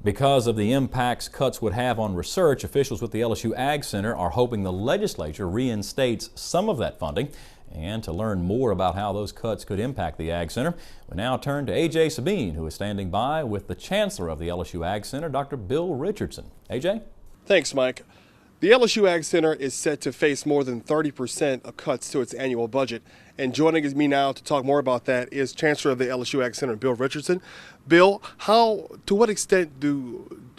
Because of the impacts cuts would have on research, officials with the LSU Ag Center are hoping the legislature reinstates some of that funding. And to learn more about how those cuts could impact the Ag Center, we now turn to Sabine, who is standing by with the Chancellor of the LSU Ag Center, Dr. Bill Richardson. AJ? Thanks, Mike. The LSU Ag Center is set to face more than 30% of cuts to its annual budget. And joining me now to talk more about that is Chancellor of the LSU Ag Center, Bill Richardson. Bill, to what extent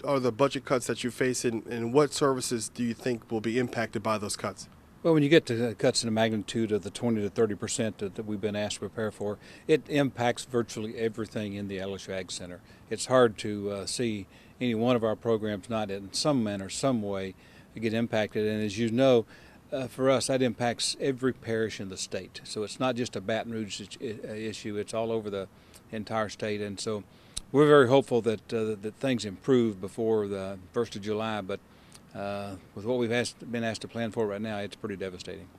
are the budget cuts that you face, and what services do you think will be impacted by those cuts? Well, when you get to cuts in the magnitude of the 20 to 30% that we've been asked to prepare for, it impacts virtually everything in the LSU Ag Center. It's hard to see any one of our programs not in some manner, some way, get impacted. And as you know, for us, that impacts every parish in the state. So it's not just a Baton Rouge issue; it's all over the entire state. And so we're very hopeful that that things improve before the 1st of July. But with what we've been asked to plan for right now, it's pretty devastating.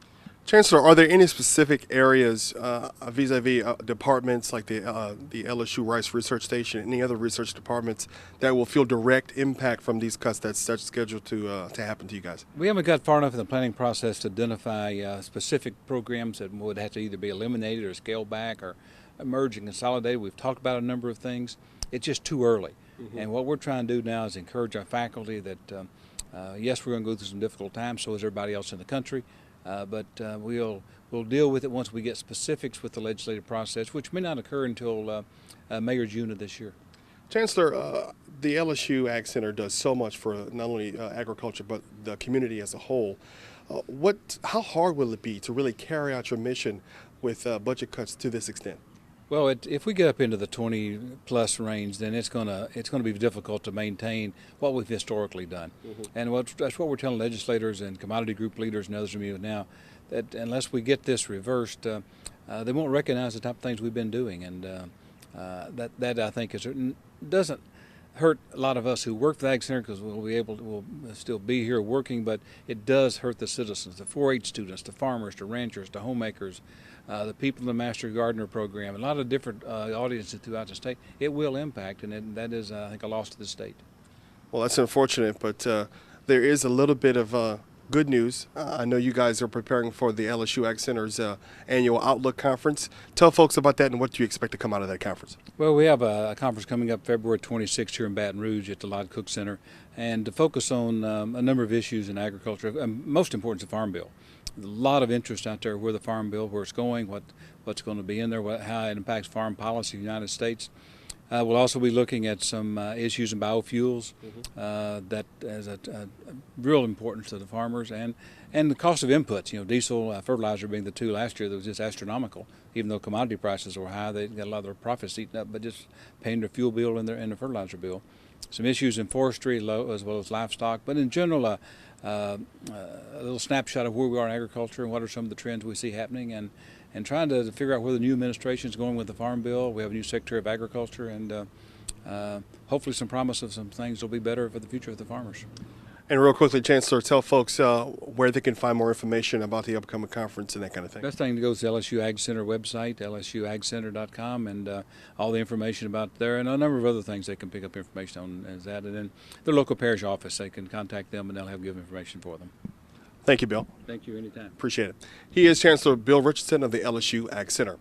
Chancellor, are there any specific areas vis-a-vis departments like the LSU Rice Research Station and any other research departments that will feel direct impact from these cuts that's scheduled to happen to you guys? We haven't got far enough in the planning process to identify specific programs that would have to either be eliminated or scaled back or merged and consolidated. We've talked about a number of things. It's just too early. Mm-hmm. And what we're trying to do now is encourage our faculty that, yes, we're going to go through some difficult times, so is everybody else in the country. But we'll deal with it once we get specifics with the legislative process, which may not occur until May or June of this year. Chancellor, the LSU Ag Center does so much for not only agriculture but the community as a whole. How hard will it be to really carry out your mission with budget cuts to this extent? Well, if we get up into the 20+ range, then it's going to be difficult to maintain what we've historically done. Mm-hmm. And that's what we're telling legislators and commodity group leaders and others of you now, that unless we get this reversed, they won't recognize the type of things we've been doing. And that I think doesn't hurt a lot of us who work for the Ag Center, because we'll still be here working, but it does hurt the citizens, the 4-H students, the farmers, the ranchers, the homemakers, the people in the Master Gardener program, a lot of different audiences throughout the state. It will impact, and that is, I think, a loss to the state. Well, that's unfortunate, but there is a little bit of good news. I know you guys are preparing for the LSU Ag Center's annual Outlook Conference. Tell folks about that and what do you expect to come out of that conference. Well, we have a conference coming up February 26th here in Baton Rouge at the Lod Cook Center, and to focus on a number of issues in agriculture, and most important is the Farm Bill. A lot of interest out there where the Farm Bill, where it's going, what's going to be in there, how it impacts farm policy in the United States. We'll also be looking at some issues in biofuels. Mm-hmm. That has a real importance to the farmers, and the cost of inputs. You know, diesel, fertilizer being the two last year that was just astronomical. Even though commodity prices were high, they got a lot of their profits eaten up, but just paying their fuel bill and their fertilizer bill. Some issues in forestry as well as livestock, but in general, a little snapshot of where we are in agriculture and what are some of the trends we see happening, and trying to figure out where the new administration is going with the Farm Bill. We have a new Secretary of Agriculture, and hopefully some promise of some things will be better for the future of the farmers. And real quickly, Chancellor, tell folks where they can find more information about the upcoming conference and that kind of thing. Best thing to go is the LSU Ag Center website, lsuagcenter.com, and all the information about there, and a number of other things they can pick up information on as that. And then their local parish office, they can contact them and they'll have good information for them. Thank you, Bill. Thank you, anytime. Appreciate it. He is Chancellor Bill Richardson of the LSU Ag Center.